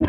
Zee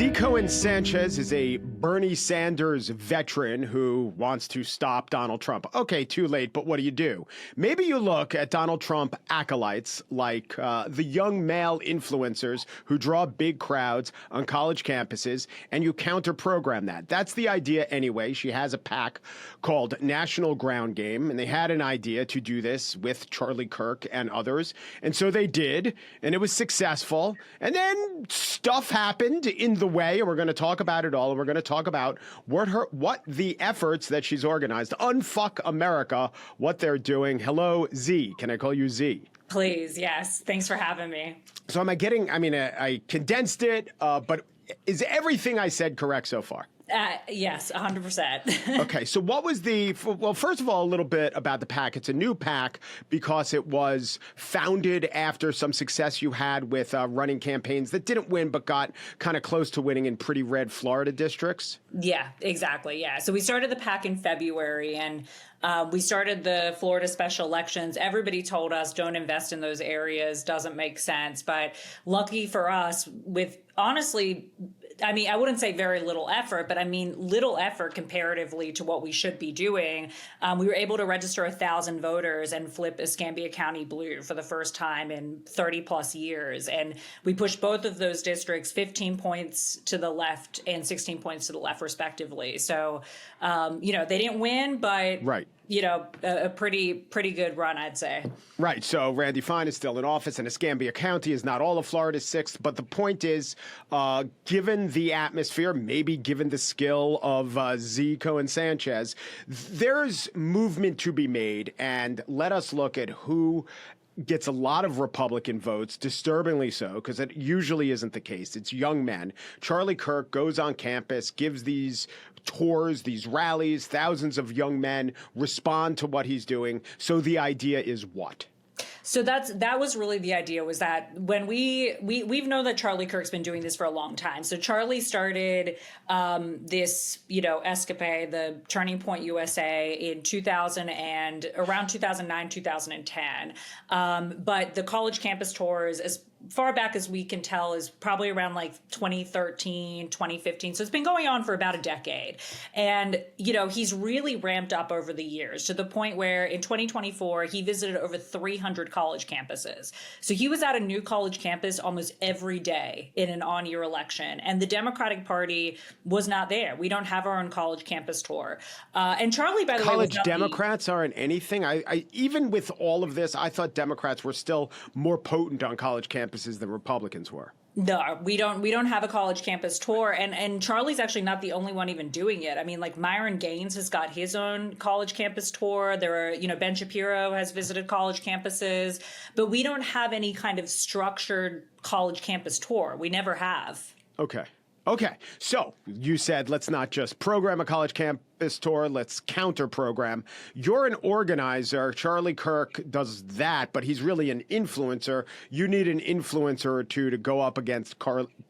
Cohen-Sanchez is a Bernie Sanders veteran who wants to stop Donald Trump. Okay, too late, but what do? Maybe you look at Donald Trump acolytes like the young male influencers who draw big crowds on college campuses, and you counter-program that. That's the idea anyway. She has a PAC called National Ground Game, and they had an idea to do this with Charlie Kirk and others, and so they did, and it was successful. And then stuff happened in the way, and we're going to talk about it all, and we're going to talk about what the efforts that she's organized, Unfuck America, what they're doing. Hello, Z. Can I call you Z? Please, yes. Thanks for having me. So I condensed it, but is everything I said correct so far? Yes, 100%. Okay, so what was well, first of all, a little bit about the PAC. It's a new PAC because it was founded after some success you had with running campaigns that didn't win but got kind of close to winning in pretty red Florida districts. Yeah, exactly. Yeah. So we started the PAC in February, and we started the Florida special elections. Everybody told us don't invest in those areas, doesn't make sense. But lucky for us, with honestly, I wouldn't say very little effort, but little effort comparatively to what we should be doing. We were able to register 1,000 voters and flip Escambia County blue for the first time in 30 plus years. And we pushed both of those districts 15 points to the left and 16 points to the left, respectively. So, they didn't win, but right. A pretty good run, I'd say. Right. So Randy Fine is still in office, and Escambia County is not all of Florida's 6th. But the point is, given the atmosphere, maybe given the skill of Zee Cohen-Sanchez, there's movement to be made. And let us look at who gets a lot of Republican votes, disturbingly so, because it usually isn't the case. It's young men. Charlie Kirk goes on campus, gives these tours, these rallies, thousands of young men respond to what he's doing. So the idea is what? So that was really the idea, was that when we've known that Charlie Kirk's been doing this for a long time. So Charlie started this, escapade, the Turning Point USA, in around 2009, 2010. But the college campus tours, as far back as we can tell, is probably around like 2013, 2015. So it's been going on for about a decade. And, he's really ramped up over the years to the point where in 2024, he visited over 300 college campuses. So he was at a new college campus almost every day in an on-year election. And the Democratic Party was not there. We don't have our own college campus tour. And Charlie, by the way, college Democrats aren't anything. I even with all of this, I thought Democrats were still more potent on college campuses than Republicans were. No, we don't have a college campus tour, and Charlie's actually not the only one even doing it. Like Myron Gaines has got his own college campus tour. There are, Ben Shapiro has visited college campuses, but we don't have any kind of structured college campus tour. We never have. Okay. So you said, let's not just program a college campus tour, let's counter program. You're an organizer. Charlie Kirk does that, but he's really an influencer. You need an influencer or two to go up against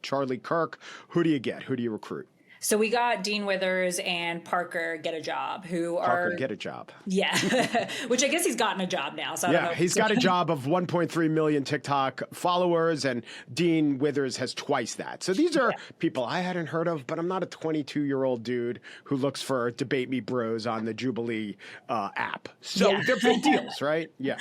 Charlie Kirk. Who do you get? Who do you recruit? So we got Dean Withers and Parker Get a Job, Parker Get a Job. Yeah, which I guess he's gotten a job now. So I don't know. He's got a job of 1.3 million TikTok followers, and Dean Withers has twice that. So these are people I hadn't heard of, but I'm not a 22-year-old dude who looks for Debate Me Bros on the Jubilee app. So they're big deals, right? Yeah.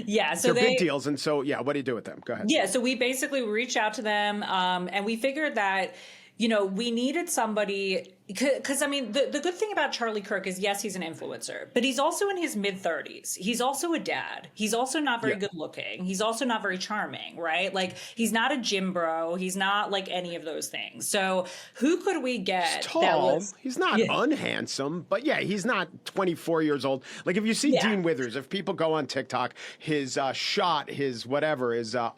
Yeah, so they're big deals, and so what do you do with them? Go ahead. Yeah, so we basically reached out to them, and we figured that we needed somebody, because the good thing about Charlie Kirk is, yes, he's an influencer, but he's also in his mid-30s. He's also a dad. He's also not very good looking. He's also not very charming, right? Like, he's not a gym bro. He's not like any of those things. So who could we get? He's tall. He's not unhandsome, but he's not 24 years old. Like, if you see Dean Withers, if people go on TikTok, his shot, his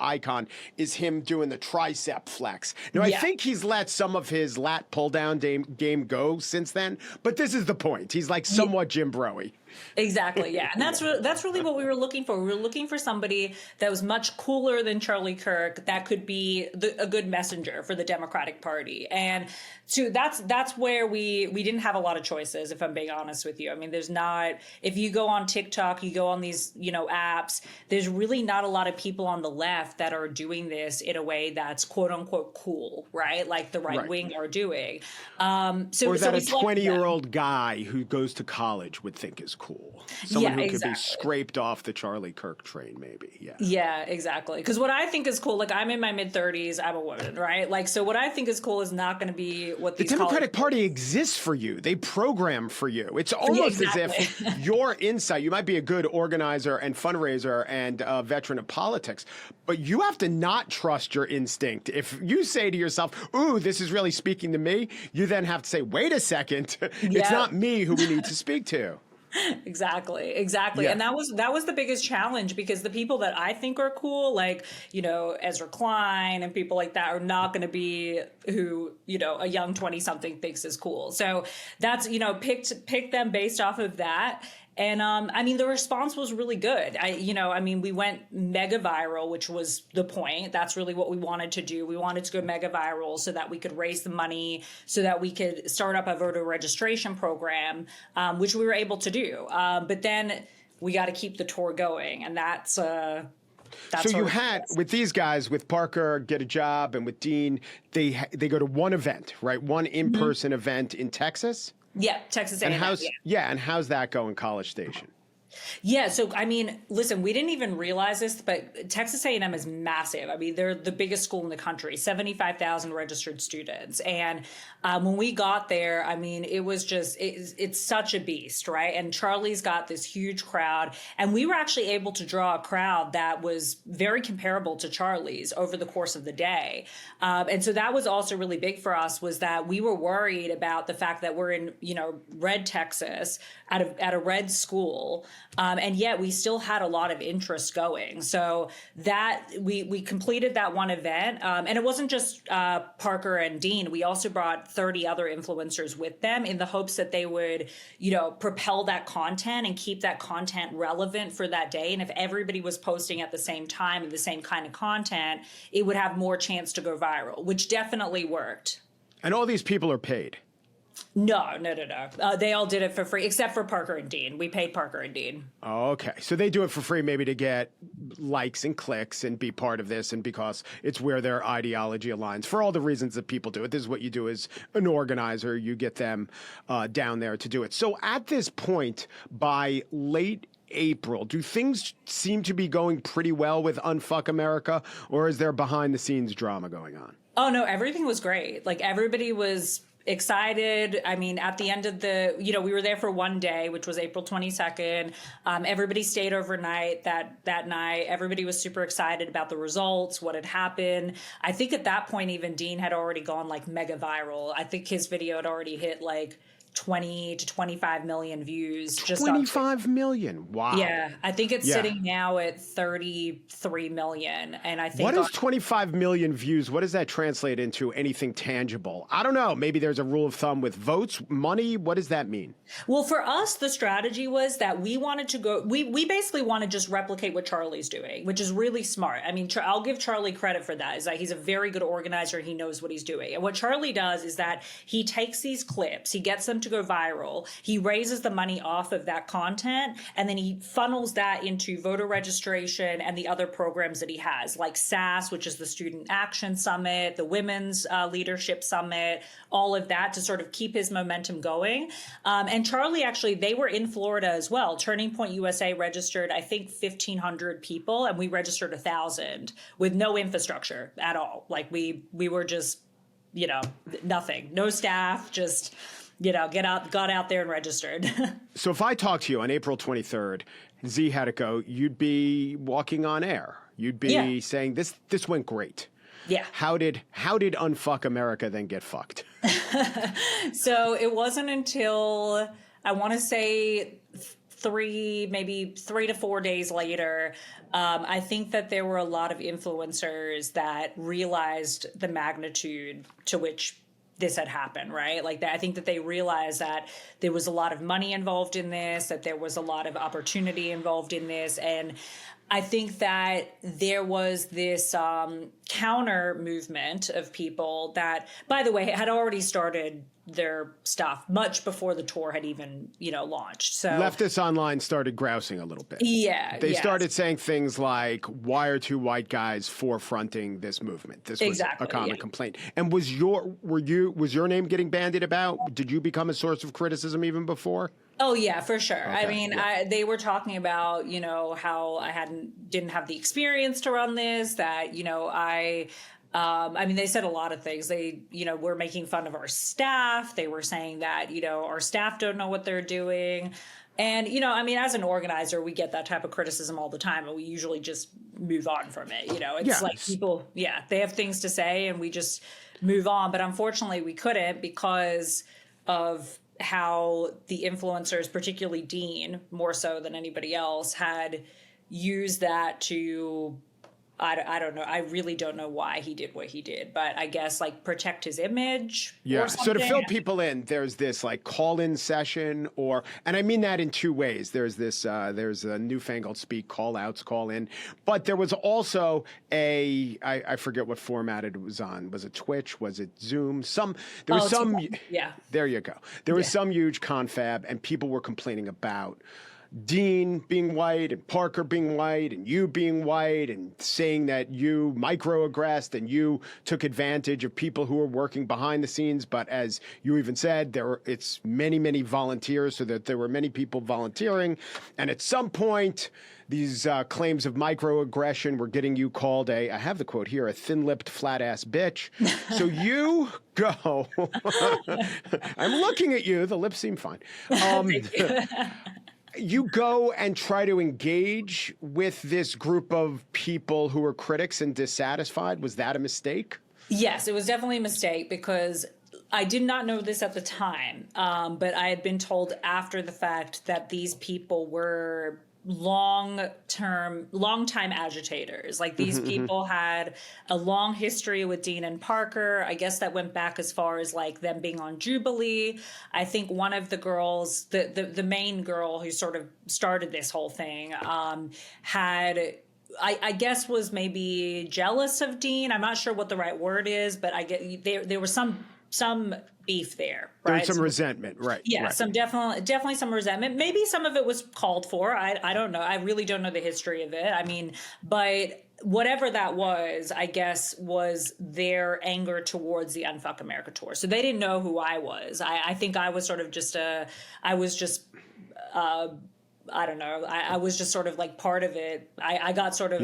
icon is him doing the tricep flex. Now, I think he's let some of his lat pull down game go since then, but this is the point. He's like somewhat Jim Broy. Exactly. Yeah. And that's really what we were looking for. We were looking for somebody that was much cooler than Charlie Kirk that could be a good messenger for the Democratic Party. And so that's where we didn't have a lot of choices, if I'm being honest with you. I mean, there's not, if you go on TikTok, you go on these, apps, there's really not a lot of people on the left that are doing this in a way that's quote unquote cool, right? Like the right wing are doing. Or that a 20-year-old guy who goes to college would think is cool. Someone who could be scraped off the Charlie Kirk train, maybe. Yeah. Yeah, exactly. Because what I think is cool, like I'm in my mid-30s, I'm a woman, right? Like, so what I think is cool is not going to be what the Democratic Party exists for you. They program for you. It's almost as if your insight, you might be a good organizer and fundraiser and a veteran of politics, but you have to not trust your instinct. If you say to yourself, ooh, this is really speaking to me, you then have to say, wait a second, it's not me who we need to speak to. Exactly. Yeah. And that was the biggest challenge, because the people that I think are cool, like, Ezra Klein and people like that, are not going to be who, a young 20-something thinks is cool. So that's, picked them based off of that. And the response was really good. We went mega viral, which was the point. That's really what we wanted to do. We wanted to go mega viral so that we could raise the money, so that we could start up a voter registration program, which we were able to do. But then we got to keep the tour going, and that's so you had, with these guys, with Parker, Get a Job, and with Dean, they go to one event, right? One in-person event in Texas. Yeah, Texas A&M. And how's that going, College Station? Yeah, so listen, we didn't even realize this, but Texas A&M is massive. I mean, they're the biggest school in the country, 75,000 registered students. And when we got there, it was just, it's such a beast, right? And Charlie's got this huge crowd, and we were actually able to draw a crowd that was very comparable to Charlie's over the course of the day. And so that was also really big for us, was that we were worried about the fact that we're in, red Texas at a red school. And yet we still had a lot of interest going. So that we completed that one event. And it wasn't just Parker and Dean. We also brought 30 other influencers with them in the hopes that they would, propel that content and keep that content relevant for that day. And if everybody was posting at the same time and the same kind of content, it would have more chance to go viral, which definitely worked. And all these people are paid? No. They all did it for free, except for Parker and Dean. We paid Parker and Dean. Oh, okay. So they do it for free, maybe to get likes and clicks and be part of this, and because it's where their ideology aligns, for all the reasons that people do it. This is what you do as an organizer. You get them down there to do it. So at this point, by late April, do things seem to be going pretty well with Unfuck America, or is there behind-the-scenes drama going on? Oh, no, everything was great. Like, everybody was excited. At the end of we were there for one day, which was April 22nd. Everybody stayed overnight that night. Everybody was super excited about the results, what had happened. I think at that point, even Dean had already gone like mega viral. I think his video had already hit like 20 to 25 million views. 25 million. Wow. Yeah. I think it's sitting now at 33 million. And I think what is 25 million views? What does that translate into? Anything tangible? I don't know. Maybe there's a rule of thumb with votes, money. What does that mean? Well, for us, the strategy was that we wanted to go, we basically want to just replicate what Charlie's doing, which is really smart. I'll give Charlie credit for that, is that he's a very good organizer. He knows what he's doing. And what Charlie does is that he takes these clips, he gets them to go viral, he raises the money off of that content, and then he funnels that into voter registration and the other programs that he has, like SAS, which is the Student Action Summit, the Women's Leadership Summit, all of that, to sort of keep his momentum going. And Charlie, actually, they were in Florida as well. Turning Point USA registered, I think, 1,500 people, and we registered 1,000 with no infrastructure at all. Like we were just, nothing, no staff, just got out there and registered. So if I talked to you on April 23rd, Zee, how'd it go? You'd be walking on air. You'd be saying, this went great. Yeah. How did Unfuck America then get fucked? So it wasn't until, I want to say, maybe 3 to 4 days later, I think that there were a lot of influencers that realized the magnitude to which this had happened, right? Like that, I think that they realized that there was a lot of money involved in this, that there was a lot of opportunity involved in this. And I think that there was this counter movement of people that, by the way, had already started their stuff much before the tour had even, launched. So Leftists online started grousing a little bit. Yeah. They started saying things like, why are two white guys forefronting this movement? This was a common complaint. And was your name getting bandied about? Did you become a source of criticism even before? Oh yeah, for sure. Okay, I mean, they were talking about, how I didn't have the experience to run this, that, I mean, they said a lot of things. They, were making fun of our staff. They were saying that, our staff don't know what they're doing. And, I mean, as an organizer, we get that type of criticism all the time, and we usually just move on from it. It's like people, they have things to say and we just move on. But unfortunately, we couldn't because of how the influencers, particularly Dean, more so than anybody else, had used that to, I don't know. I really don't know why he did what he did, but I guess like protect his image. Yeah. Or So to something. fill people in, there's this like call-in session, and I mean that in two ways. There's there's a newfangled speak, call-outs, call-in, but there was also I forget what format it was on. Was it Twitch? Was it Zoom? There was some. Yeah. There you go. There was some huge confab, and people were complaining about Dean being white and Parker being white and you being white and saying that you microaggressed and you took advantage of people who were working behind the scenes. But as you even said, it's many, many volunteers, so that there were many people volunteering. And at some point, these claims of microaggression were getting you called I have the quote here, a thin-lipped, flat-ass bitch. So you go. I'm looking at you. The lips seem fine. You go and try to engage with this group of people who are critics and dissatisfied. Was that a mistake? Yes, it was definitely a mistake because I did not know this at the time, but I had been told after the fact that these people were long-time agitators. Like these people had a long history with Dean and Parker. I guess that went back as far as like them being on Jubilee. I think one of the girls, the main girl who sort of started this whole thing, had I guess was maybe jealous of Dean. I'm not sure what the right word is, but I get there was some beef there, right? There was some resentment, right? Yeah, right. some definitely some resentment. Maybe some of it was called for. I don't know. I really don't know the history of it. I mean, but whatever that was, I guess, was their anger towards the Unfuck America tour. So they didn't know who I was. I think I was sort of just I don't know. I was just sort of like part of it. I got sort of,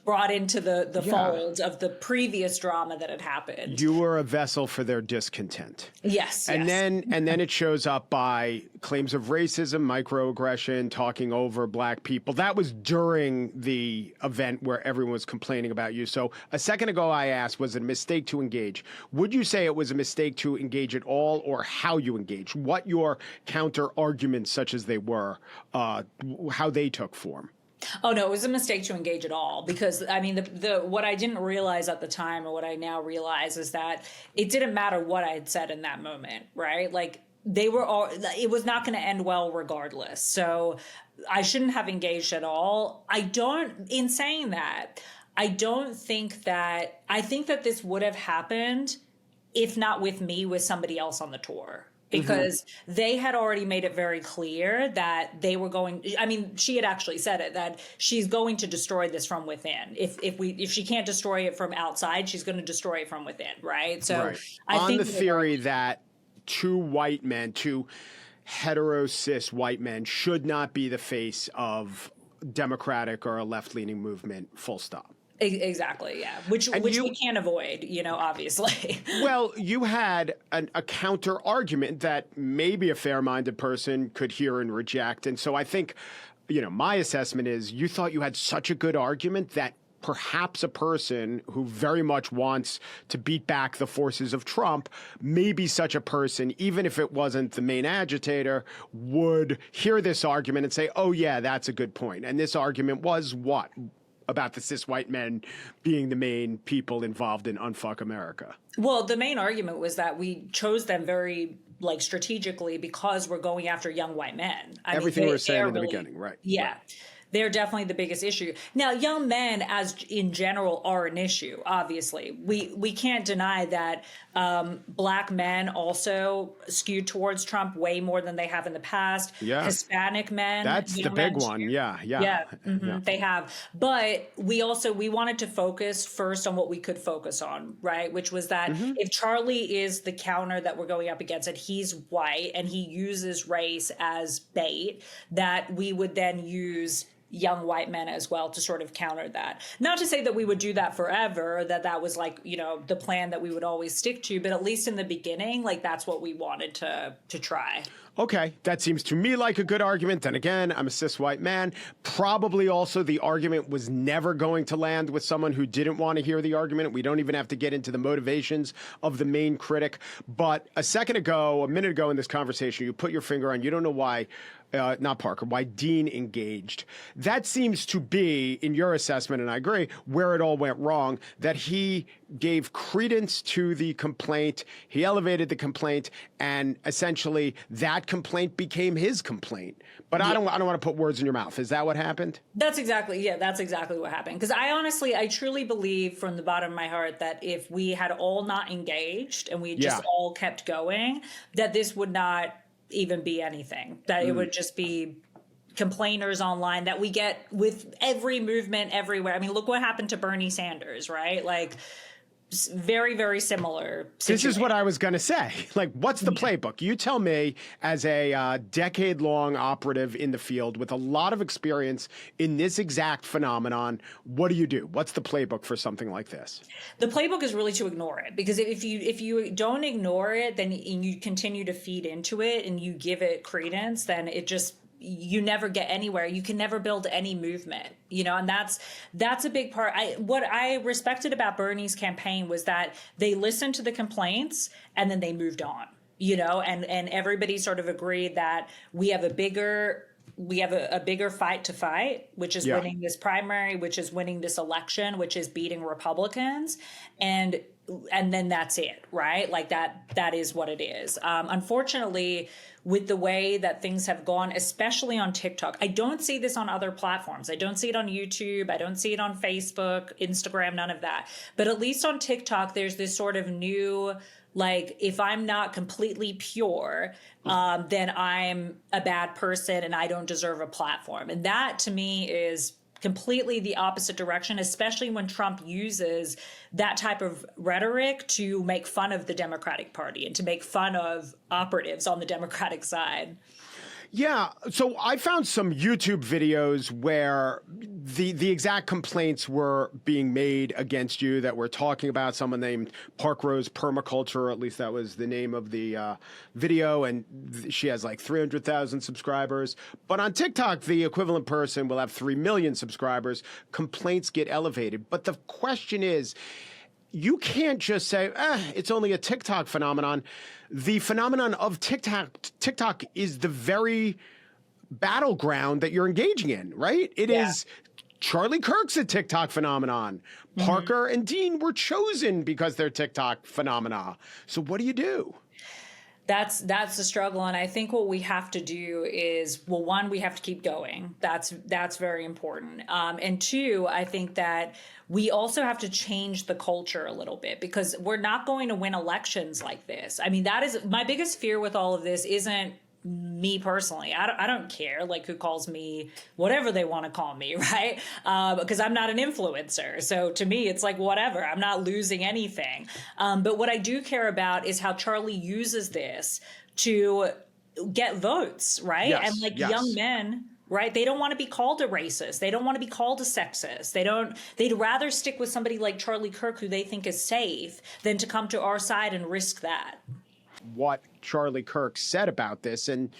brought into the fold of the previous drama that had happened. You were a vessel for their discontent. Yes. And then it shows up by claims of racism, microaggression, talking over black people. That was during the event where everyone was complaining about you. So a second ago I asked, was it a mistake to engage? Would you say it was a mistake to engage at all, or how you engaged? What your counter arguments, such as they were, how they took form? Oh, no, it was a mistake to engage at all, because I mean, the what I didn't realize at the time, or what I now realize, is that it didn't matter what I had said in that moment, right? Like it was not going to end well regardless. So I shouldn't have engaged at all. In saying that, I think that this would have happened if not with me, with somebody else on the tour. Because they had already made it very clear that they were going. I mean, she had actually said it, that she's going to destroy this from within. If she can't destroy it from outside, she's going to destroy it from within, right? So I think on the theory that two hetero cis white men should not be the face of Democratic or a left-leaning movement. Full stop. Exactly, yeah. Which we can't avoid, obviously. Well, you had a counter argument that maybe a fair-minded person could hear and reject. And so I think, my assessment is you thought you had such a good argument that perhaps a person who very much wants to beat back the forces of Trump, maybe such a person, even if it wasn't the main agitator, would hear this argument and say, oh, yeah, that's a good point. And this argument was what? about the cis white men being the main people involved in Unfuck America? Well, the main argument was that we chose them very strategically because we're going after young white men. Everything we were saying in the beginning, right? Yeah. Right. They're definitely the biggest issue. Now, young men, as in general, are an issue. Obviously, we can't deny that Black men also skewed towards Trump way more than they have in the past. Yeah. Hispanic men, that's the big one. Yeah. They have. But we wanted to focus first on what we could focus on, right? Which was that if Charlie is the counter that we're going up against, and he's white and he uses race as bait, that we would then use young white men as well to sort of counter that. Not to say that we would do that forever, that was the plan that we would always stick to, but at least in the beginning, that's what we wanted to try. Okay, that seems to me like a good argument. Then again, I'm a cis white man. Probably also the argument was never going to land with someone who didn't want to hear the argument. We don't even have to get into the motivations of the main critic. But a minute ago in this conversation, you put your finger on, you don't know why, not Parker, why Dean engaged. That seems to be, in your assessment, and I agree, where it all went wrong, that he gave credence to the complaint, he elevated the complaint, and essentially that complaint became his complaint. But I don't want to put words in your mouth. Is that what happened? That's exactly what happened. Because I truly believe from the bottom of my heart that if we had all not engaged and we just all kept going, that this would not even be anything, that it would just be complainers online that we get with every movement everywhere. I mean, look what happened to Bernie Sanders, right? Very, very similar situation. This is what I was going to say. What's the playbook? You tell me, as a decade-long operative in the field with a lot of experience in this exact phenomenon, what do you do? What's the playbook for something like this? The playbook is really to ignore it, because if you don't ignore it, then you continue to feed into it and you give it credence, then you never get anywhere. You can never build any movement, and that's a big part. What I respected about Bernie's campaign was that they listened to the complaints and then they moved on, and everybody sort of agreed that we have a bigger fight to fight, which is winning this primary, which is winning this election, which is beating Republicans. And then that's it, right? That is what it is. Unfortunately, with the way that things have gone, especially on TikTok, I don't see this on other platforms. I don't see it on YouTube. I don't see it on Facebook, Instagram, none of that. But at least on TikTok, there's this sort of new, if I'm not completely pure, then I'm a bad person and I don't deserve a platform. And that to me is completely the opposite direction, especially when Trump uses that type of rhetoric to make fun of the Democratic Party and to make fun of operatives on the Democratic side. Yeah, so I found some YouTube videos where the exact complaints were being made against you that were talking about someone named Park Rose Permaculture, or at least that was the name of the video, and she has 300,000 subscribers. But on TikTok, the equivalent person will have 3 million subscribers. Complaints get elevated. But the question is, you can't just say, it's only a TikTok phenomenon. The phenomenon of TikTok is the very battleground that you're engaging in, right? It is. Charlie Kirk's a TikTok phenomenon. Parker and Dean were chosen because they're TikTok phenomena. So what do you do? That's the struggle. And I think what we have to do is, well, one, we have to keep going. That's very important. And two, I think that we also have to change the culture a little bit, because we're not going to win elections like this. I mean, that is my biggest fear with all of this. Isn't me personally. I don't care who calls me whatever they want to call me, right? Because I'm not an influencer. So to me, it's whatever. I'm not losing anything. But what I do care about is how Charlie uses this to get votes, right? Yes, And yes. Young men, right? They don't want to be called a racist. They don't want to be called a sexist. They'd rather stick with somebody like Charlie Kirk, who they think is safe, than to come to our side and risk that. What Charlie Kirk said about this, and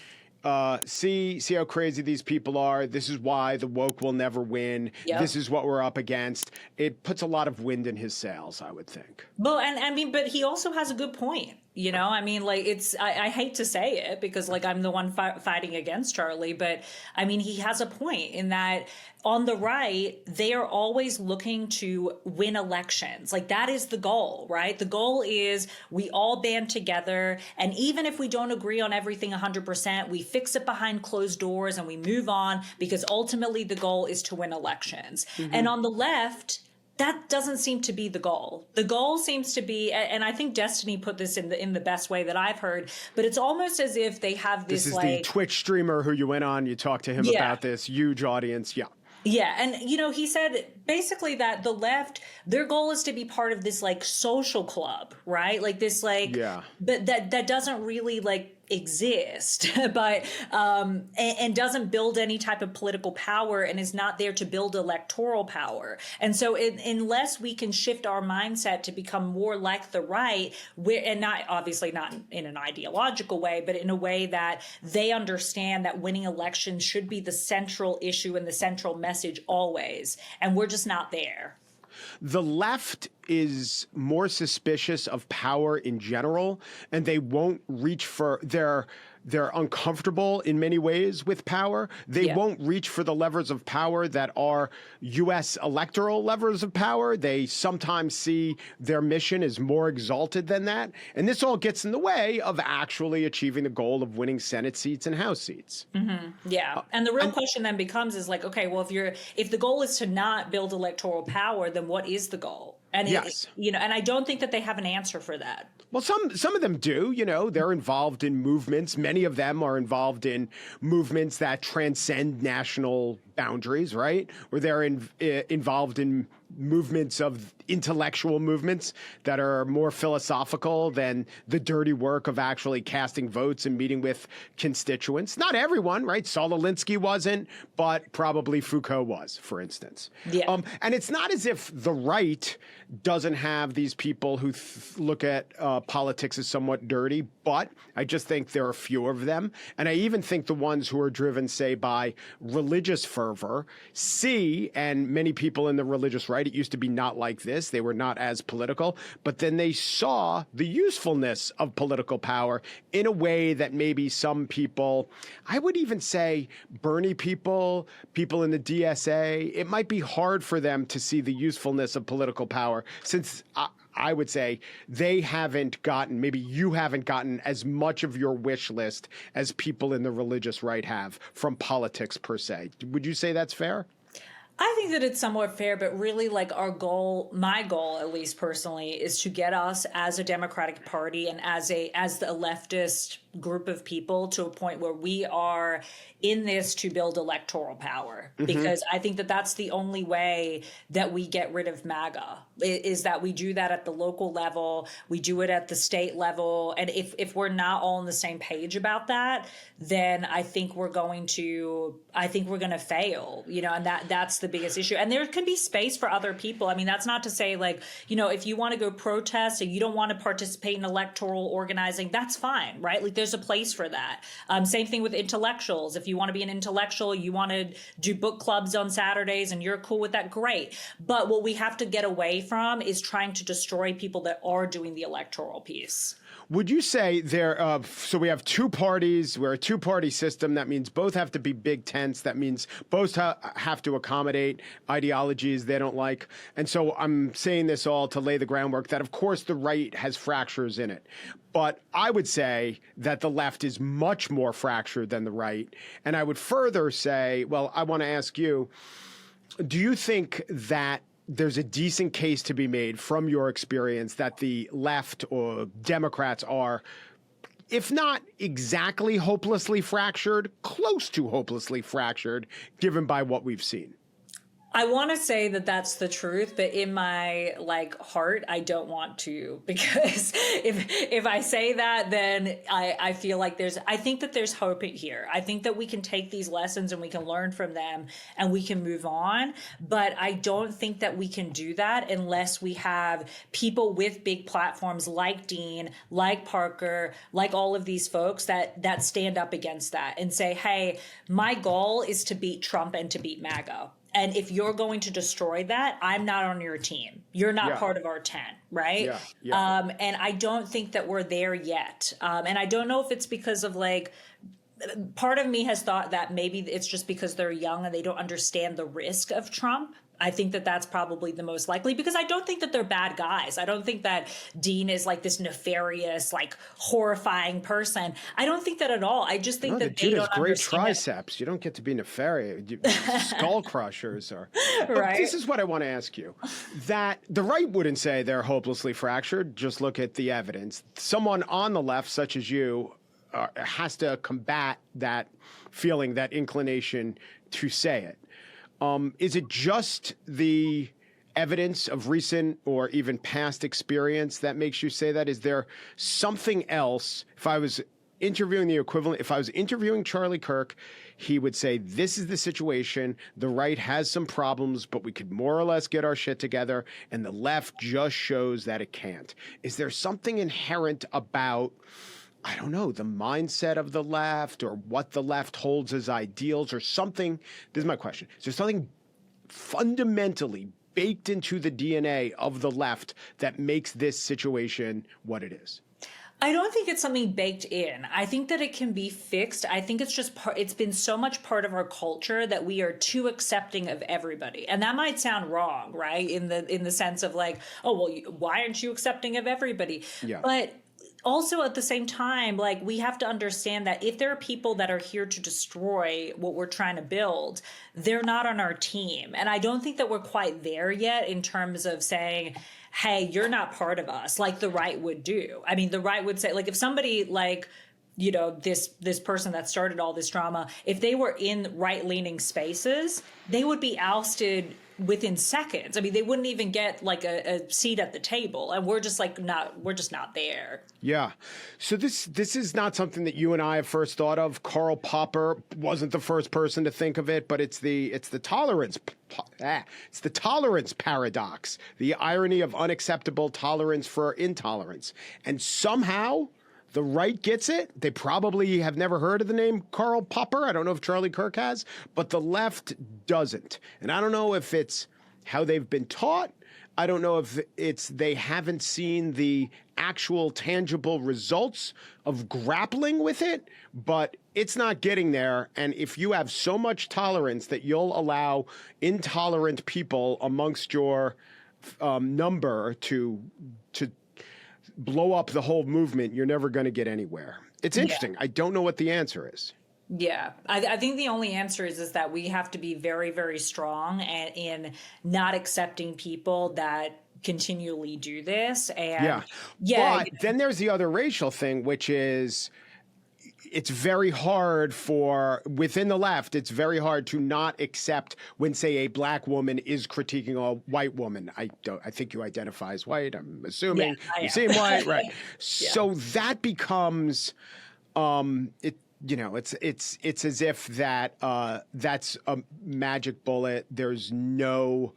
see how crazy these people are. This is why the woke will never win. Yep. This is what we're up against. It puts a lot of wind in his sails, I would think. Well, and I mean, but he also has a good point. You know, I mean, like I hate to say it because like I'm the one fighting against Charlie, but I mean, he has a point in that on the right, they are always looking to win elections. Like that is the goal, right? The goal is we all band together. And even if we don't agree on everything 100%, we fix it behind closed doors and we move on because ultimately the goal is to win elections. And on the left, that doesn't seem to be the goal. The goal seems to be, and I think Destiny put this in the best way that I've heard, but it's almost as if they have this. This is like the Twitch streamer who you went on, you talked to him about this, huge audience. Yeah. Yeah. And, you know, he said basically that the left, their goal is to be part of this like social club, right? Like this, like, but that doesn't really like exist, but, and doesn't build any type of political power and is not there to build electoral power. And so unless we can shift our mindset to become more like the right, and not obviously not in an ideological way, but in a way that they understand that winning elections should be the central issue and the central message always. And we're just not there. The left is more suspicious of power in general, and they won't reach for they're uncomfortable in many ways with power. They won't reach for the levers of power that are U.S. electoral levers of power. They sometimes see their mission as more exalted than that. And this all gets in the way of actually achieving the goal of winning Senate seats and House seats. Mm-hmm. Yeah. And the real question then becomes is like, okay, well, if the goal is to not build electoral power, then what is the goal? And you know, and I don't think that they have an answer for that. Well, some of them do. You know, they're involved in movements. Many of them are involved in movements that transcend national boundaries, right? Or they're involved in movements of intellectual movements that are more philosophical than the dirty work of actually casting votes and meeting with constituents. Not everyone, right? Saul Alinsky wasn't, but probably Foucault was, for instance. Yeah. And it's not as if the right doesn't have these people who look at politics as somewhat dirty, but I just think there are fewer of them. And I even think the ones who are driven, say, by religious fervor see, and many people in the religious right, it used to be not like this. They were not as political, but then they saw the usefulness of political power in a way that maybe some people, I would even say Bernie people in the DSA, it might be hard for them to see the usefulness of political power since I would say they haven't gotten, maybe you haven't gotten as much of your wish list as people in the religious right have from politics per se. Would you say that's fair? I think that it's somewhat fair, but really like our goal, my goal, at least personally, is to get us as a Democratic Party and as the leftist group of people to a point where we are in this to build electoral power, because I think that that's the only way that we get rid of MAGA is that we do that at the local level, we do it at the state level. And if we're not all on the same page about that, then I think we're going to fail, you know, and that's the biggest issue. And there can be space for other people. I mean, that's not to say like, you know, if you want to go protest and you don't want to participate in electoral organizing, that's fine, right? Like there's a place for that. Same thing with intellectuals. If you want to be an intellectual, you want to do book clubs on Saturdays and you're cool with that, great. But what we have to get away from is trying to destroy people that are doing the electoral piece. Would you say so we have two parties, we're a two-party system. That means both have to be big tents. That means both have to accommodate ideologies they don't like. And so I'm saying this all to lay the groundwork that, of course, the right has fractures in it. But I would say that the left is much more fractured than the right. And I would further say, well, I want to ask you, do you think that there's a decent case to be made from your experience that the left or Democrats are, if not exactly hopelessly fractured, close to hopelessly fractured, given by what we've seen? I want to say that that's the truth, but in my heart, I don't want to, because if I say that, then I feel like I think that there's hope here. I think that we can take these lessons and we can learn from them and we can move on. But I don't think that we can do that unless we have people with big platforms like Dean, like Parker, like all of these folks that stand up against that and say, hey, my goal is to beat Trump and to beat MAGA. And if you're going to destroy that, I'm not on your team. You're not part of our 10, right? And I don't think that we're there yet. And I don't know if it's because of like, part of me has thought that maybe it's just because they're young and they don't understand the risk of Trump. I think that that's probably the most likely, because I don't think that they're bad guys. I don't think that Dean is like this nefarious, like horrifying person. I don't think that at all. I just think that they don't understand. Great triceps. You don't get to be nefarious. Skull crushers are. Right. This is what I want to ask you. That the right wouldn't say they're hopelessly fractured. Just look at the evidence. Someone on the left, such as you, has to combat that feeling, that inclination to say it. Is it just the evidence of recent or even past experience that makes you say that? Is there something else? If I was interviewing the equivalent, if I was interviewing Charlie Kirk, he would say, this is the situation. The right has some problems, but we could more or less get our shit together. And the left just shows that it can't. Is there something inherent about, I don't know, the mindset of the left or what the left holds as ideals or something? This is my question. Is there something fundamentally baked into the DNA of the left that makes this situation what it is? I don't think it's something baked in. I think that it can be fixed. I think it's just it's been so much part of our culture that we are too accepting of everybody. And that might sound wrong, right? In the sense of like, oh, well, why aren't you accepting of everybody? Yeah. But also at the same time, like, we have to understand that if there are people that are here to destroy what we're trying to build, they're not on our team. And I don't think that we're quite there yet in terms of saying, hey, you're not part of us, like the right would do. I mean, the right would say, like, if somebody like, you know, this person that started all this drama, if they were in right-leaning spaces, they would be ousted within seconds. I mean, they wouldn't even get like a seat at the table, and we're just not there. Yeah. So this is not something that you and I have first thought of. Karl Popper wasn't the first person to think of it, but it's the tolerance paradox, the irony of unacceptable tolerance for intolerance. And somehow the right gets it. They probably have never heard of the name Karl Popper. I don't know if Charlie Kirk has, but the left doesn't. And I don't know if it's how they've been taught. I don't know if it's they haven't seen the actual tangible results of grappling with it, but it's not getting there. And if you have so much tolerance that you'll allow intolerant people amongst your number to blow up the whole movement, you're never going to get anywhere. It's interesting. I don't know what the answer is. Yeah, I think the only answer is that we have to be very, very strong in not accepting people that continually do this. And But then there's the other racial thing, which is it's very hard within the left, it's very hard to not accept when, say, a black woman is critiquing a white woman. I think you identify as white. I'm assuming you seem white, right? So that becomes it's as if that's a magic bullet. There's no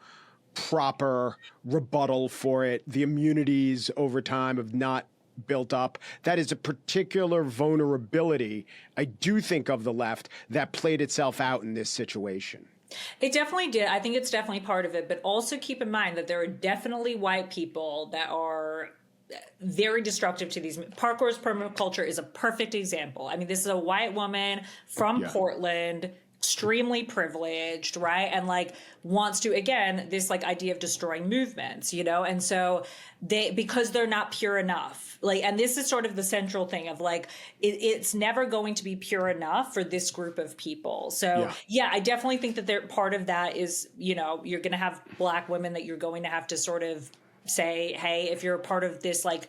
proper rebuttal for it. The immunities over time have not built up. That is a particular vulnerability, I do think, of the left that played itself out in this situation. It definitely did. I think it's definitely part of it. But also keep in mind that there are definitely white people that are very destructive to these. Parkour's permaculture is a perfect example. I mean, this is a white woman from Portland, extremely privileged, right? And like wants to, again, this like idea of destroying movements, you know? And so because they're not pure enough, like, and this is sort of the central thing of like, it's never going to be pure enough for this group of people. So I definitely think that part of that is, you know, you're going to have black women that you're going to have to sort of say, hey, if you're a part of this like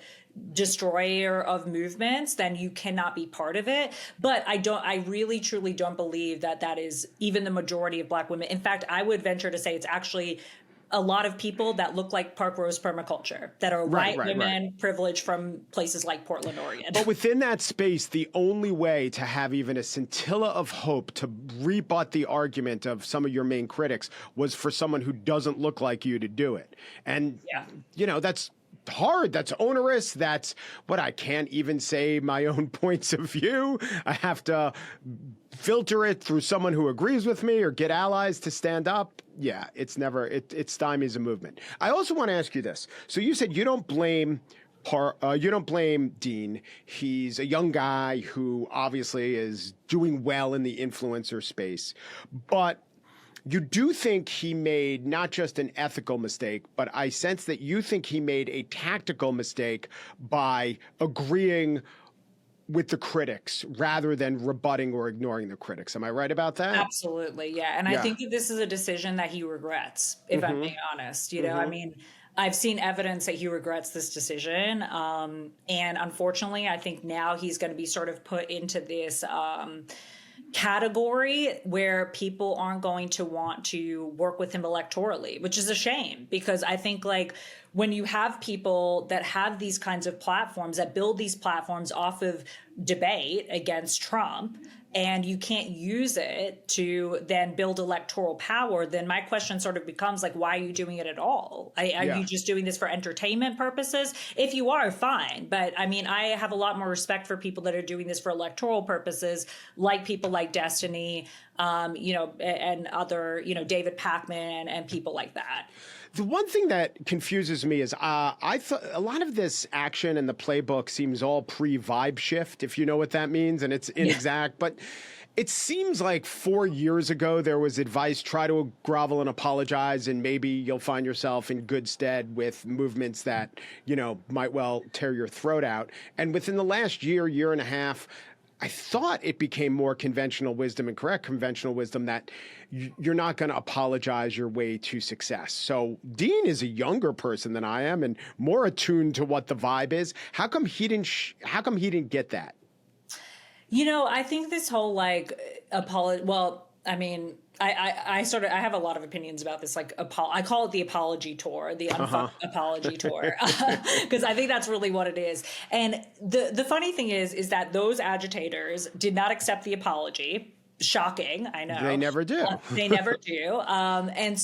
destroyer of movements, then you cannot be part of it. But I really truly don't believe that is even the majority of black women. In fact, I would venture to say it's actually a lot of people that look like Park Rose permaculture that are white women privileged from places like Portland, Oregon. But within that space, the only way to have even a scintilla of hope to rebut the argument of some of your main critics was for someone who doesn't look like you to do it. And, you know, that's hard. That's onerous. That's what I can't even say my own points of view. I have to filter it through someone who agrees with me or get allies to stand up. Yeah, it stymies a movement. I also want to ask you this. So you said you don't blame Dean. He's a young guy who obviously is doing well in the influencer space, but you do think he made not just an ethical mistake, but I sense that you think he made a tactical mistake by agreeing with the critics rather than rebutting or ignoring the critics. Am I right about that? Absolutely, yeah. And I think that this is a decision that he regrets, if I'm being honest. I mean, I've seen evidence that he regrets this decision. And unfortunately, I think now he's going to be sort of put into this category where people aren't going to want to work with him electorally, which is a shame, because I think like when you have people that have these kinds of platforms that build these platforms off of debate against Trump, and you can't use it to then build electoral power, then my question sort of becomes like, why are you doing it at all? Are you just doing this for entertainment purposes? If you are, fine. But I mean, I have a lot more respect for people that are doing this for electoral purposes, like people like Destiny, and other, David Pakman and people like that. The one thing that confuses me is I thought a lot of this action and the playbook seems all pre-vibe shift, if you know what that means, and it's inexact. But it seems like 4 years ago there was advice, try to grovel and apologize, and maybe you'll find yourself in good stead with movements that, might well tear your throat out. And within the last year and a half, I thought it became more conventional wisdom and correct conventional wisdom that you're not going to apologize your way to success. So Dean is a younger person than I am and more attuned to what the vibe is. How come he didn't get that? I think this whole I have a lot of opinions about this. Like, I call it the apology tour, the Unfuck apology tour, because I think that's really what it is. And the funny thing is that those agitators did not accept the apology. Shocking, I know. They never do. They never do. And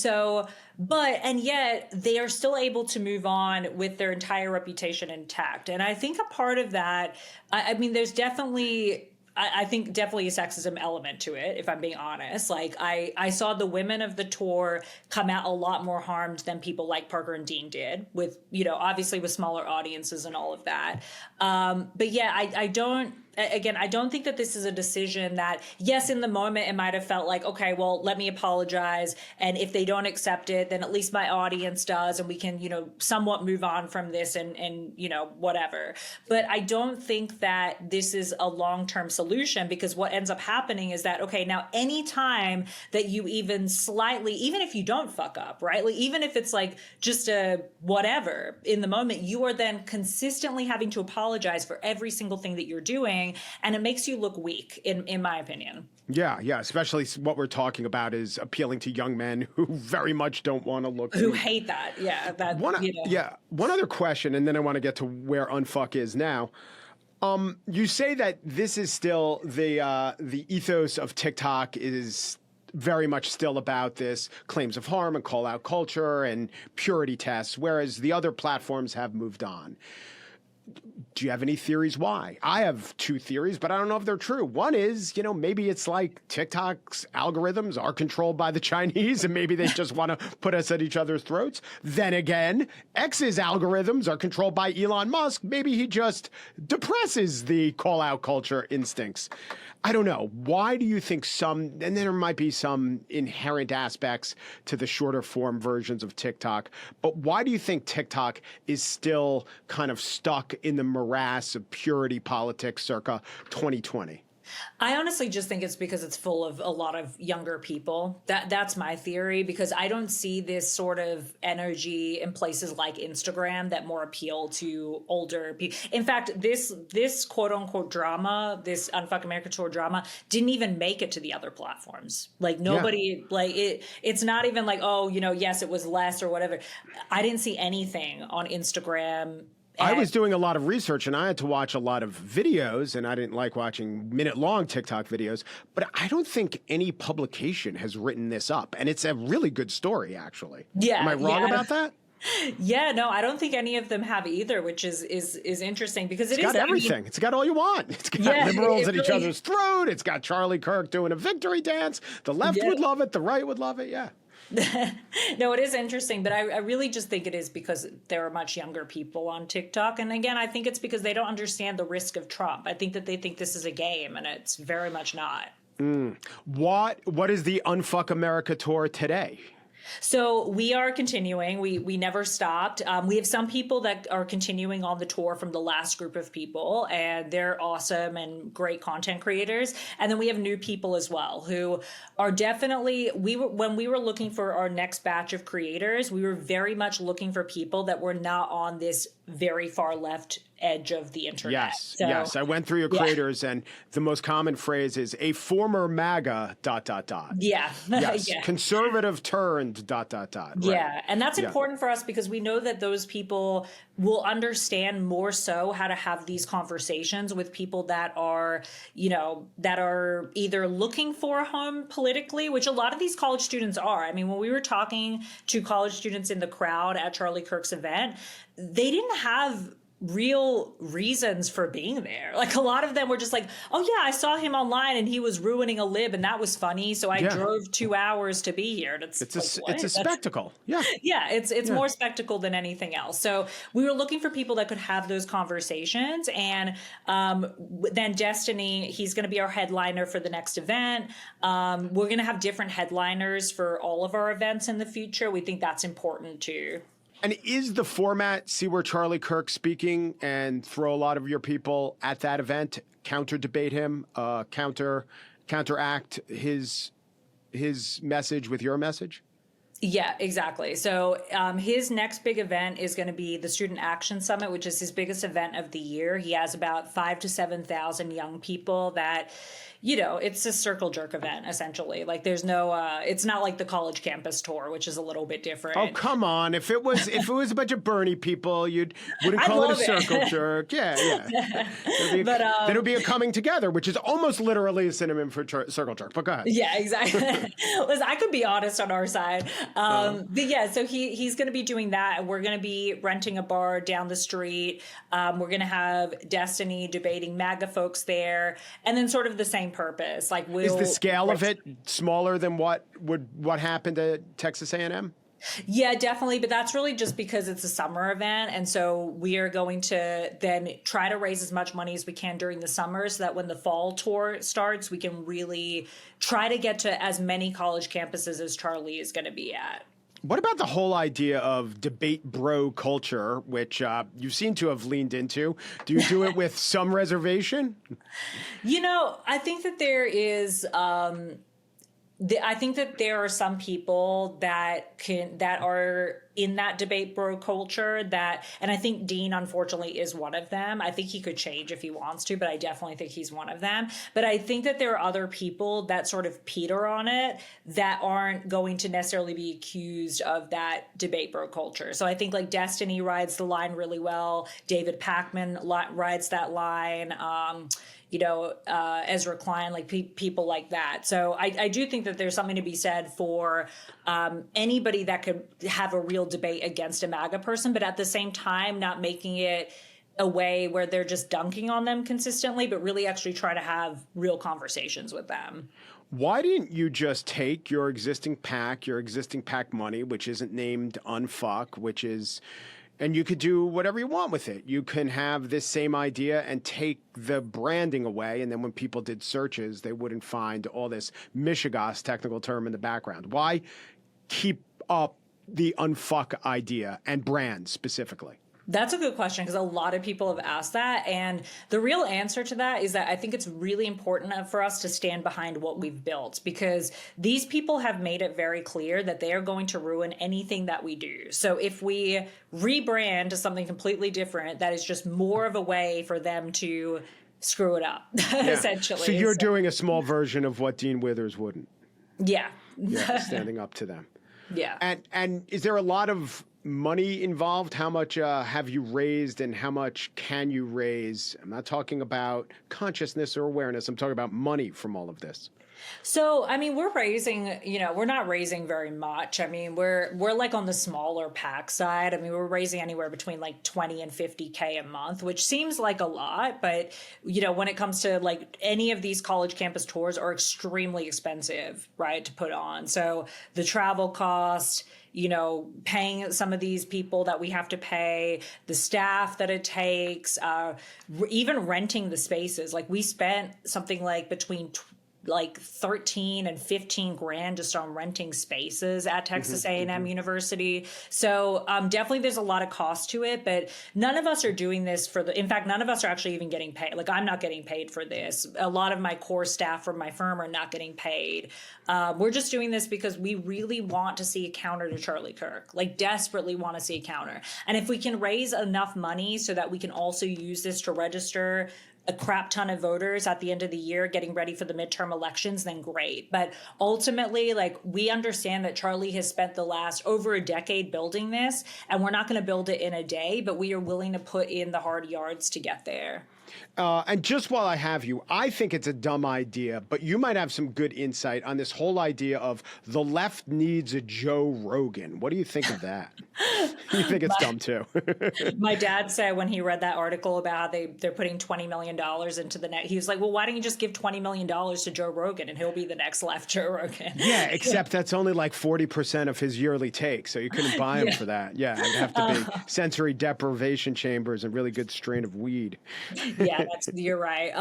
yet they are still able to move on with their entire reputation intact. And I think a part of that, there's definitely I think definitely a sexism element to it, if I'm being honest. Like, I saw the women of the tour come out a lot more harmed than people like Parker and Dean did, with, obviously with smaller audiences and all of that. But yeah, I don't think that this is a decision that, yes, in the moment it might have felt like, okay, well, let me apologize. And if they don't accept it, then at least my audience does. And we can, somewhat move on from this and whatever. But I don't think that this is a long-term solution, because what ends up happening is that, okay, now anytime that you even if you don't fuck up, right? Like, even if it's like just a whatever in the moment, you are then consistently having to apologize for every single thing that you're doing. And it makes you look weak, in my opinion. Yeah. Especially what we're talking about is appealing to young men who very much don't want to look weak. Who hate that. Yeah. One other question, and then I want to get to where Unfuck is now. You say that this is still the ethos of TikTok is very much still about this claims of harm and call out culture and purity tests, whereas the other platforms have moved on. Do you have any theories why? I have two theories, but I don't know if they're true. One is, maybe it's like TikTok's algorithms are controlled by the Chinese and maybe they just want to put us at each other's throats. Then again, X's algorithms are controlled by Elon Musk. Maybe he just depresses the call out culture instincts. I don't know. Why do you think and there might be some inherent aspects to the shorter form versions of TikTok, but why do you think TikTok is still kind of stuck in the morass of purity politics circa 2020? I honestly just think it's because it's full of a lot of younger people. That's my theory, because I don't see this sort of energy in places like Instagram that more appeal to older people. In fact, this quote unquote drama, this Unfuck America tour drama, didn't even make it to the other platforms. Like, nobody, it's not even like, oh, yes, it was less or whatever. I didn't see anything on Instagram. I was doing a lot of research and I had to watch a lot of videos, and I didn't like watching minute-long TikTok videos, but I don't think any publication has written this up. And it's a really good story, actually. Yeah. Am I wrong about that? Yeah, no, I don't think any of them have either, which is interesting because It's got everything. It's got all you want. It's got liberals at each other's throat. It's got Charlie Kirk doing a victory dance. The left would love it. The right would love it. Yeah. No, it is interesting, but I really just think it is because there are much younger people on TikTok. And again, I think it's because they don't understand the risk of Trump. I think that they think this is a game, and it's very much not. What is the Unfuck America tour today? So we are continuing. We never stopped. We have some people that are continuing on the tour from the last group of people, and they're awesome and great content creators. And then we have new people as well who are definitely, when we were looking for our next batch of creators, we were very much looking for people that were not on this very far left edge of the internet. Yes, yes. I went through your creators, and the most common phrase is a former MAGA ... Yeah. Yes. Yeah. Conservative turned ... Right. Yeah. And that's important for us because we know that those people will understand more so how to have these conversations with people that are, that are either looking for a home politically, which a lot of these college students are. I mean, when we were talking to college students in the crowd at Charlie Kirk's event, they didn't have real reasons for being there. Like a lot of them were just like, oh yeah, I saw him online and he was ruining a lib and that was funny. So I drove 2 hours to be here. It's a spectacle. Yeah. Yeah. It's more spectacle than anything else. So we were looking for people that could have those conversations. And then Destiny, he's going to be our headliner for the next event. We're going to have different headliners for all of our events in the future. We think that's important too. And is the format, see where Charlie Kirk's speaking and throw a lot of your people at that event, counter debate him, counteract his message with your message? Yeah, exactly. So his next big event is going to be the Student Action Summit, which is his biggest event of the year. He has about 5,000 to 7,000 young people that, it's a circle jerk event, essentially. Like there's no, it's not like the college campus tour, which is a little bit different. Oh, come on. If it was a bunch of Bernie people, wouldn't call it a circle jerk. Yeah. Then it would be a coming together, which is almost literally a synonym for circle jerk. But go ahead. Yeah, exactly. Listen, I could be honest on our side. But yeah, so he's going to be doing that. And we're going to be renting a bar down the street. We're going to have Destiny debating MAGA folks there. And then sort of the same purpose. Like, is the scale of it smaller than what happened at Texas A&M? Yeah, definitely. But that's really just because it's a summer event. And so we are going to then try to raise as much money as we can during the summer so that when the fall tour starts, we can really try to get to as many college campuses as Charlie is going to be at. What about the whole idea of debate bro culture, which you seem to have leaned into? Do you do it with some reservation? I think that there is... I think that there are some people that are in that debate bro culture and I think Dean, unfortunately, is one of them. I think he could change if he wants to, but I definitely think he's one of them. But I think that there are other people that sort of peter on it that aren't going to necessarily be accused of that debate bro culture. So I think like Destiny rides the line really well. David Pakman rides that line. Ezra Klein, like people like that. So I do think that there's something to be said for anybody that could have a real debate against a MAGA person, but at the same time, not making it a way where they're just dunking on them consistently, but really actually try to have real conversations with them. Why didn't you just take your existing PAC money, which isn't named Unfuck, and you could do whatever you want with it. You can have this same idea and take the branding away, and then when people did searches, they wouldn't find all this mishigas technical term in the background. Why keep up the Unfuck idea and brand specifically? That's a good question because a lot of people have asked that. And the real answer to that is that I think it's really important for us to stand behind what we've built because these people have made it very clear that they are going to ruin anything that we do. So if we rebrand to something completely different, that is just more of a way for them to screw it up, essentially. So you're doing a small version of what Dean Withers wouldn't. Yeah. Standing up to them. Yeah. And is there a lot of money involved? How much have you raised and how much can you raise? I'm not talking about consciousness or awareness. I'm talking about money from all of this. So, I mean, we're raising, we're not raising very much. I mean, we're like on the smaller pack side. I mean, we're raising anywhere between like 20 and 50K a month, which seems like a lot, but when it comes to like any of these college campus tours are extremely expensive, right, to put on. So the travel cost, paying some of these people that we have to pay, the staff that it takes, even renting the spaces. Like we spent something like between like 13 and 15 grand just on renting spaces at Texas A&M University. So definitely there's a lot of cost to it, but none of us are doing this in fact, none of us are actually even getting paid. Like I'm not getting paid for this. A lot of my core staff from my firm are not getting paid. We're just doing this because we really want to see a counter to Charlie Kirk, like desperately want to see a counter. And if we can raise enough money so that we can also use this to register a crap ton of voters at the end of the year getting ready for the midterm elections, then great. But ultimately, like we understand that Charlie has spent the last over a decade building this, and we're not going to build it in a day, but we are willing to put in the hard yards to get there. And just while I have you, I think it's a dumb idea, but you might have some good insight on this whole idea of the left needs a Joe Rogan. What do you think of that? You think it's dumb too? My dad said when he read that article about how they're putting $20 million into the net, he was like, well, why don't you just give $20 million to Joe Rogan and he'll be the next left Joe Rogan? Yeah, except that's only like 40% of his yearly take, so you couldn't buy him for that. Yeah, it'd have to be sensory deprivation chambers and really good strain of weed. Yeah, you're right.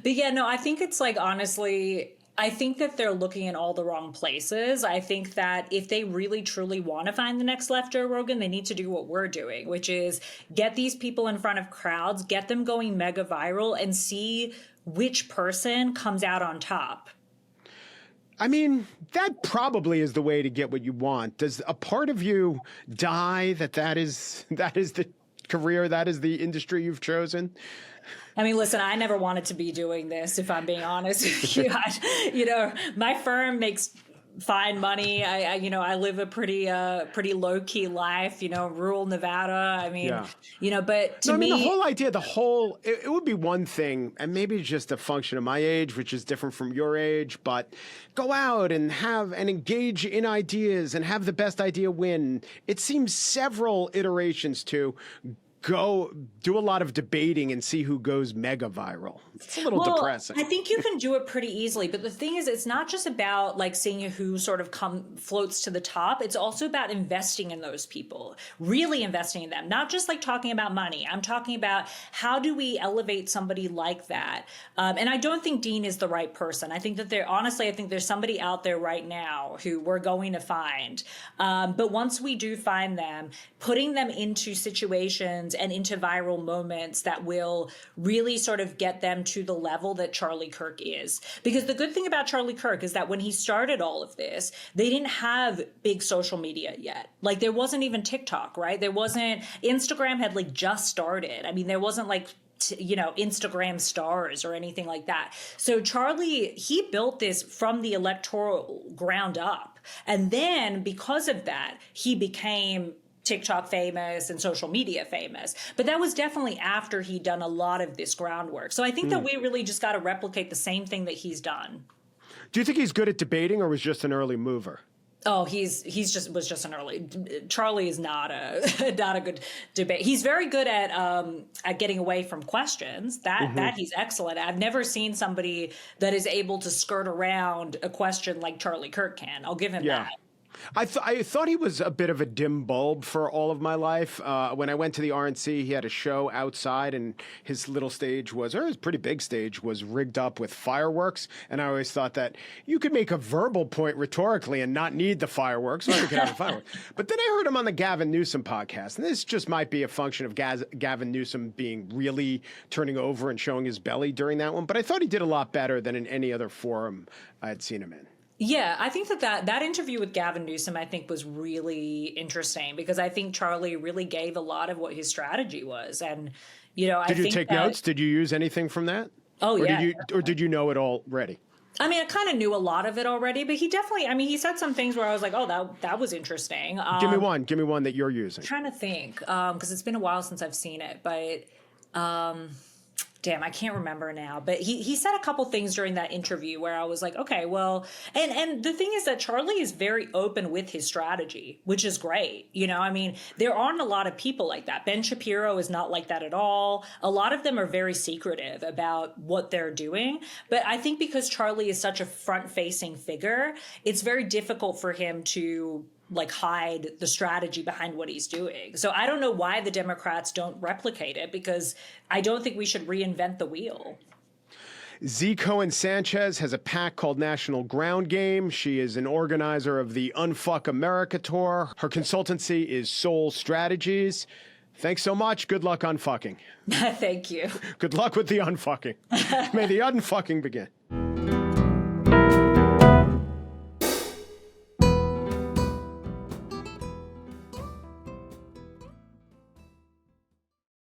But yeah, no, I think it's like, honestly, I think that they're looking in all the wrong places. I think that if they really truly want to find the next left Joe Rogan, they need to do what we're doing, which is get these people in front of crowds, get them going mega viral, and see which person comes out on top. I mean, that probably is the way to get what you want. Does a part of you die that is the career, that is the industry you've chosen? I mean, listen, I never wanted to be doing this, if I'm being honest with you. My firm makes fine money. I live a pretty low key life, rural Nevada. I mean, but to me, the whole idea, it would be one thing, and maybe just a function of my age, which is different from your age, but go out and engage in ideas and have the best idea win. It seems several iterations to go do a lot of debating and see who goes mega viral. It's a little depressing. I think you can do it pretty easily. But the thing is, it's not just about like seeing who sort of floats to the top. It's also about investing in those people, really investing in them, not just like talking about money. I'm talking about how do we elevate somebody like that? And I don't think Dean is the right person. I think that I think there's somebody out there right now who we're going to find. But once we do find them, putting them into situations and into viral moments that will really sort of get them to the level that Charlie Kirk is. Because the good thing about Charlie Kirk is that when he started all of this, they didn't have big social media yet. Like there wasn't even TikTok, right? Instagram had like just started. I mean, there wasn't like Instagram stars or anything like that. So Charlie, he built this from the electoral ground up. And then because of that, he became TikTok famous and social media famous. But that was definitely after he'd done a lot of this groundwork. So I think that we really just got to replicate the same thing that he's done. Do you think he's good at debating or was just an early mover? Oh, was just an early. Charlie is not a good debate. He's very good at getting away from questions. That he's excellent at. I've never seen somebody that is able to skirt around a question like Charlie Kirk can. I'll give him that. I thought he was a bit of a dim bulb for all of my life. When I went to the RNC, he had a show outside, and his little stage his pretty big stage was rigged up with fireworks. And I always thought that you could make a verbal point rhetorically and not need the fireworks, or you could have the fireworks. But then I heard him on the Gavin Newsom podcast, and this just might be a function of Gavin Newsom being really turning over and showing his belly during that one. But I thought he did a lot better than in any other forum I had seen him in. Yeah, I think that interview with Gavin Newsom, I think, was really interesting because I think Charlie really gave a lot of what his strategy was. And, Did you take notes? Did you use anything from that? Oh, yeah. Or did you know it already? I mean, I kind of knew a lot of it already, but he definitely, he said some things where I was like, oh, that was interesting. Give me one that you're using. I'm trying to think, because it's been a while since I've seen it, but damn, I can't remember now, but he said a couple things during that interview where I was like, okay, well, and the thing is that Charlie is very open with his strategy, which is great. You know, I mean, there aren't a lot of people like that. Ben Shapiro is not like that at all. A lot of them are very secretive about what they're doing. But I think because Charlie is such a front-facing figure, it's very difficult for him to like hide the strategy behind what he's doing. So I don't know why the Democrats don't replicate it, because I don't think we should reinvent the wheel. Zee Cohen-Sanchez has a PAC called National Ground Game. She is an organizer of the Unfuck America tour. Her consultancy is Soul Strategies. Thanks so much. Good luck unfucking. Thank you. Good luck with the unfucking. May the unfucking begin.